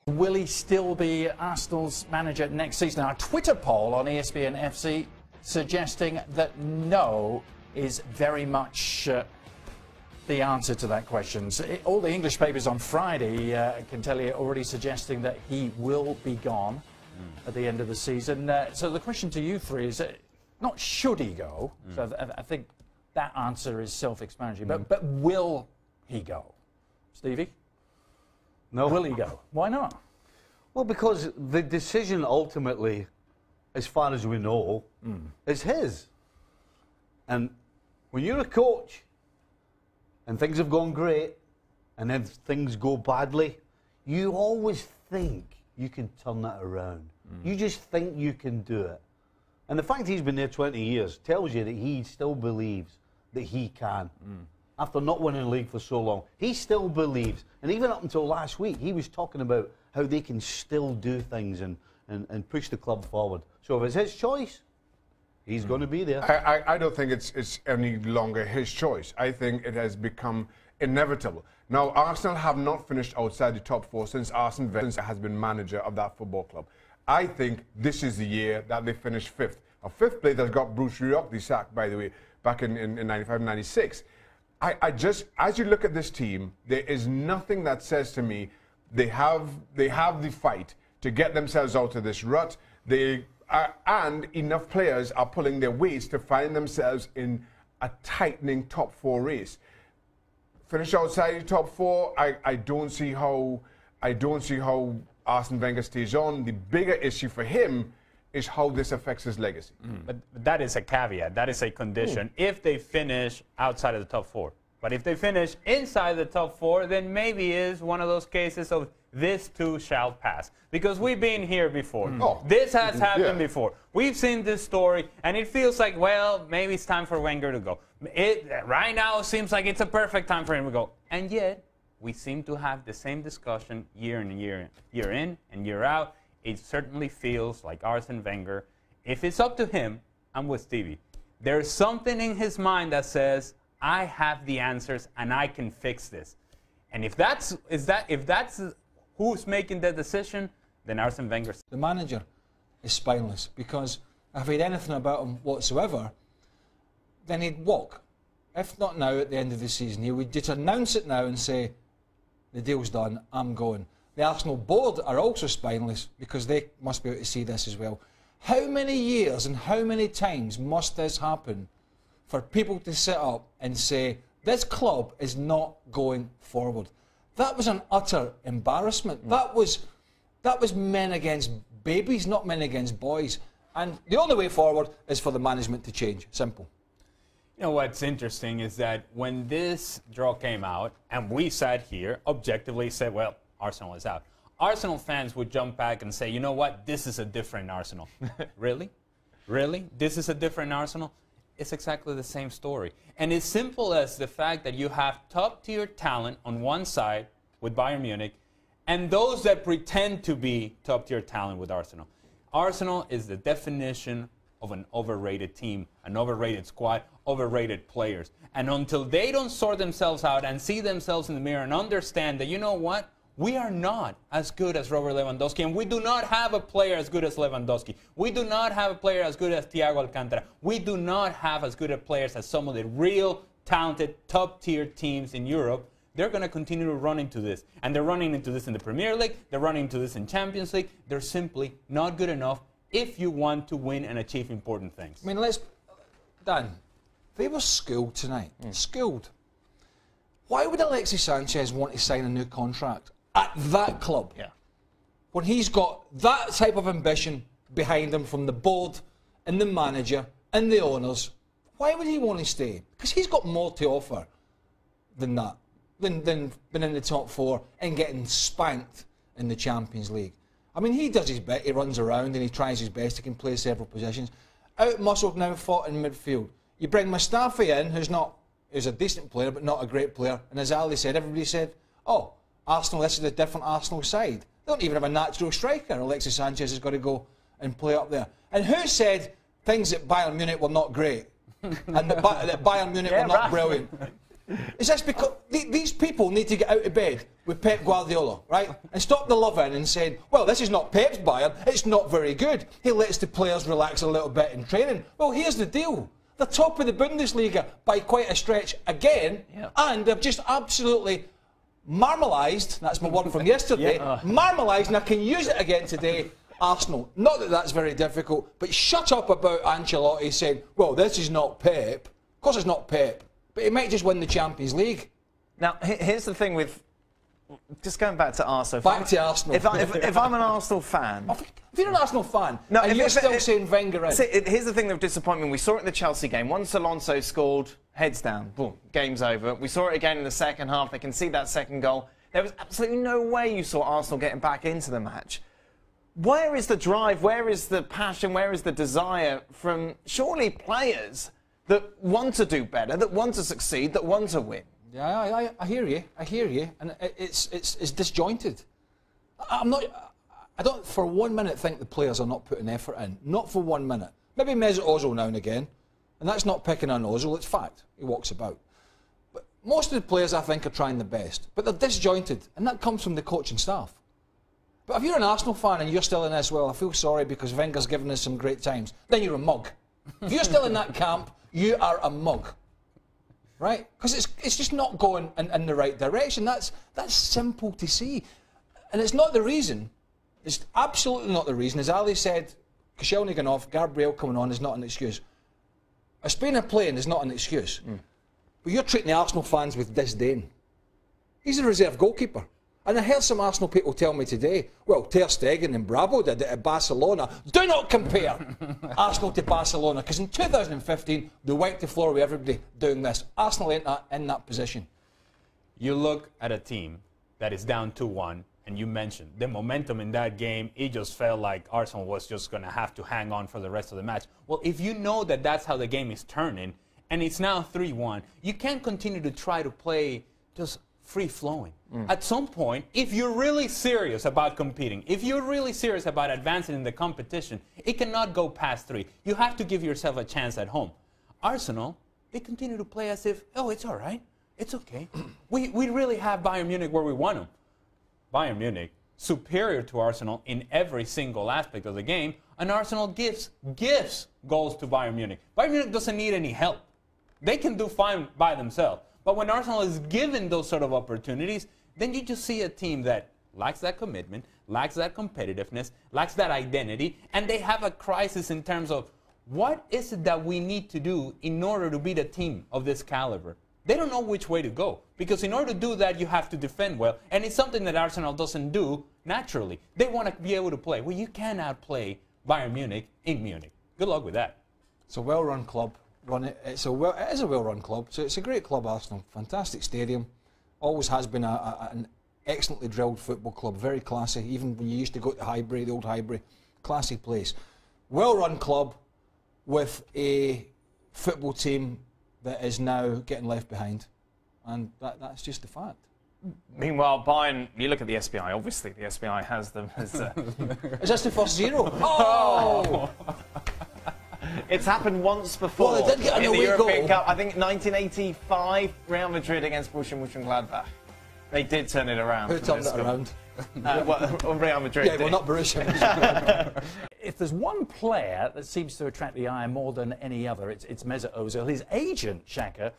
Will he still be Arsenal's manager next season? Our Twitter poll on ESPN FC suggesting that no is very much the answer to that question. So all the English papers on Friday can tell you already suggesting that he will be gone at the end of the season. So the question to you three is not should he go. So I think that answer is self-explanatory. But will he go? Stevie? No. Will he go? Why not? Well, because the decision ultimately, as far as we know, is his. And when you're a coach and things have gone great and then things go badly, you always think you can turn that around. You just think you can do it. And the fact he's been there 20 years tells you that he still believes that he can. After not winning the league for so long, he still believes. And even up until last week, he was talking about how they can still do things and push the club forward. So if it's his choice, he's going to be there. I don't think it's any longer his choice. I think it has become inevitable. Now, Arsenal have not finished outside the top four since Arsene Wenger has been manager of that football club. I think this is the year that they finish fifth. A fifth place has got Bruce Rioch, the sack, by the way, back in 95, 96. I just, as you look at this team, there is nothing that says to me they have the fight to get themselves out of this rut. And enough players are pulling their weights to find themselves in a tightening top four race. Finish outside the top four, I don't see how Arsene Wenger stays on. The bigger issue for him is how this affects his legacy. But that is a caveat. That is a condition. If they finish outside of the top four. But if they finish inside the top four, then maybe is one of those cases of this too shall pass. Because we've been here before. This has happened before. We've seen this story, and it feels like, well, maybe it's time for Wenger to go. Right now, it seems like it's a perfect time for him to go. And yet, we seem to have the same discussion year in and year out. It certainly feels like Arsene Wenger, if it's up to him, I'm with Stevie. There's something in his mind that says, I have the answers and I can fix this. And if that's who's making the decision, then Arsene Wenger. The manager is spineless because if he had anything about him whatsoever, then he'd walk. If not now, at the end of the season, he would just announce it now and say, the deal's done, I'm going. The Arsenal board are also spineless because they must be able to see this as well. How many years and how many times must this happen for people to sit up and say, this club is not going forward? That was an utter embarrassment. That was men against babies, not men against boys. And the only way forward is for the management to change. Simple. You know what's interesting is that when this draw came out and we sat here, objectively said, well, Arsenal is out. Arsenal fans would jump back and say, you know what, this is a different Arsenal. Really? Really? This is a different Arsenal? It's exactly the same story. And it's simple as the fact that you have top-tier talent on one side with Bayern Munich and those that pretend to be top-tier talent with Arsenal. Arsenal is the definition of an overrated team, an overrated squad, overrated players. And until they don't sort themselves out and see themselves in the mirror and understand that, you know what, we are not as good as Robert Lewandowski, and we do not have a player as good as Lewandowski. We do not have a player as good as Thiago Alcantara. We do not have as good of players as some of the real talented top-tier teams in Europe. They're going to continue to run into this. And they're running into this in the Premier League. They're running into this in Champions League. They're simply not good enough if you want to win and achieve important things. I mean, Dan, they were schooled tonight. Schooled. Why would Alexis Sanchez want to sign a new contract at that club? When he's got that type of ambition behind him from the board and the manager and the owners, why would he want to stay? Because he's got more to offer than that, than being in the top four and getting spanked in the Champions League. I mean, he does his bit, he runs around and he tries his best, he can play several positions. Out-muscled now, fought in midfield. You bring Mustafi in, who's a decent player but not a great player, and as Ali said, everybody said, oh, Arsenal, this is a different Arsenal side. They don't even have a natural striker. Alexis Sanchez has got to go and play up there. And who said things at Bayern Munich were not great? And that Bayern Munich were not brilliant? Is this because these people need to get out of bed with Pep Guardiola, right? And stop the love-in and saying, well, this is not Pep's Bayern, it's not very good. He lets the players relax a little bit in training. Well, here's the deal. They're top of the Bundesliga by quite a stretch again, and they've just absolutely marmalised, that's my word from yesterday, marmalised, and I can use it again today, Arsenal. Not that that's very difficult, but shut up about Ancelotti saying, well, this is not Pep. Of course it's not Pep, but he might just win the Champions League. Now, here's the thing with... Just going back to Arsenal. Back to Arsenal. If I'm an Arsenal fan... If you're an Arsenal fan, and you're still saying Wenger in... Here's the thing that disappointed me. We saw it in the Chelsea game. Once Alonso scored, heads down, boom, game's over. We saw it again in the second half. They conceded that second goal. There was absolutely no way you saw Arsenal getting back into the match. Where is the drive? Where is the passion? Where is the desire from surely players that want to do better, that want to succeed, that want to win? Yeah, I hear you. I hear you, and it's disjointed. I don't for 1 minute think the players are not putting effort in. Not for 1 minute. Maybe Mesut Ozil now and again, and that's not picking on Ozil. It's fact. He walks about. But most of the players, I think, are trying the best, but they're disjointed, and that comes from the coaching staff. But if you're an Arsenal fan and you're still in this, well, I feel sorry because Wenger's given us some great times, then you're a mug. If you're still in that camp, you are a mug. Right? Because it's just not going in the right direction. That's simple to see. And it's not the reason. It's absolutely not the reason. As Ali said, Koscielny going off, Gabriel coming on is not an excuse. Espn playing is not an excuse. But you're treating the Arsenal fans with disdain. He's a reserve goalkeeper. And I heard some Arsenal people tell me today, well, Ter Stegen and Bravo did it at Barcelona. Do not compare Arsenal to Barcelona, because in 2015, they wiped the floor with everybody doing this. Arsenal ain't in that position. You look at a team that is down 2-1, and you mentioned the momentum in that game, it just felt like Arsenal was just going to have to hang on for the rest of the match. Well, if you know that that's how the game is turning, and it's now 3-1, you can't continue to try to play just free-flowing. At some point, if you're really serious about competing, if you're really serious about advancing in the competition, it cannot go past 3. You have to give yourself a chance at home. Arsenal, they continue to play as if, oh, it's all right. It's okay. We really have Bayern Munich where we want them. Bayern Munich, superior to Arsenal in every single aspect of the game, and Arsenal gives goals to Bayern Munich. Bayern Munich doesn't need any help. They can do fine by themselves. But when Arsenal is given those sort of opportunities, then you just see a team that lacks that commitment, lacks that competitiveness, lacks that identity, and they have a crisis in terms of what is it that we need to do in order to beat a team of this caliber. They don't know which way to go, because in order to do that, you have to defend well, and it's something that Arsenal doesn't do naturally. They want to be able to play. Well, you can outplay Bayern Munich in Munich. Good luck with that. It's a well-run club. It is a well-run club, so it's a great club, Arsenal. Fantastic stadium. Always has been an excellently drilled football club, very classy, even when you used to go to Highbury, the old Highbury. Classy place. Well-run club with a football team that is now getting left behind, and that's just a fact. Meanwhile, Bayern, you look at the SPI, obviously the SPI has them as... Is this the first 0? Oh! It's happened once before. Well, they did get an in the away European goal. Cup. I think 1985, Real Madrid against Borussia Mönchengladbach. They did turn it around. Who turned it around? Real Madrid. Yeah, well, not Borussia. If there's one player that seems to attract the eye more than any other, it's Mesut Ozil. His agent, Shaka,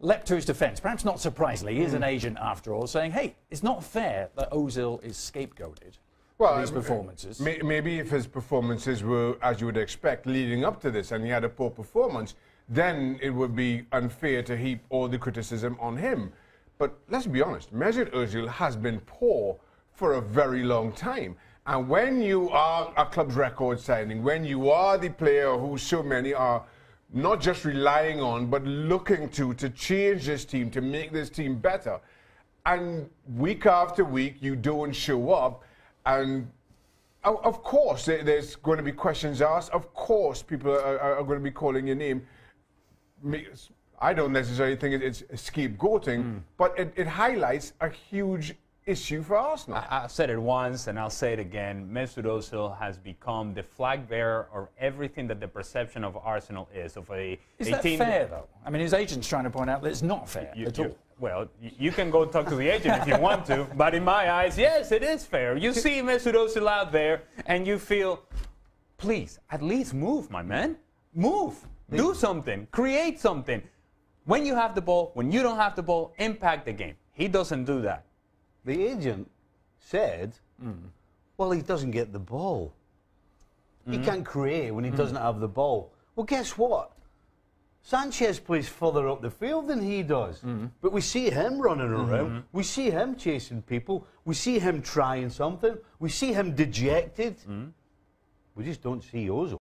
leapt to his defence. Perhaps not surprisingly, he is an agent after all, saying, hey, it's not fair that Ozil is scapegoated. Well, his performances. Maybe if his performances were, as you would expect, leading up to this, and he had a poor performance, then it would be unfair to heap all the criticism on him. But let's be honest, Mesut Ozil has been poor for a very long time. And when you are a club's record signing, when you are the player who so many are not just relying on, but looking to change this team, to make this team better, and week after week you don't show up, and of course there's going to be questions asked. Of course people are going to be calling your name. I don't necessarily think it's scapegoating, but it highlights a huge issue for Arsenal. I've said it once and I'll say it again. Mesut Ozil has become the flag bearer of everything that the perception of Arsenal is. Is that fair, though? I mean, his agent's trying to point out that it's not fair at all. Well, you can go talk to the agent if you want to, but in my eyes, yes, it is fair. You see Mesut Ozil out there and you feel, please, at least move, my man. Move. Do something. Create something. When you have the ball, when you don't have the ball, impact the game. He doesn't do that. The agent said, well, he doesn't get the ball. He can't create when he doesn't have the ball. Well, guess what? Sanchez plays further up the field than he does. But we see him running around. We see him chasing people. We see him trying something. We see him dejected. We just don't see Ozil.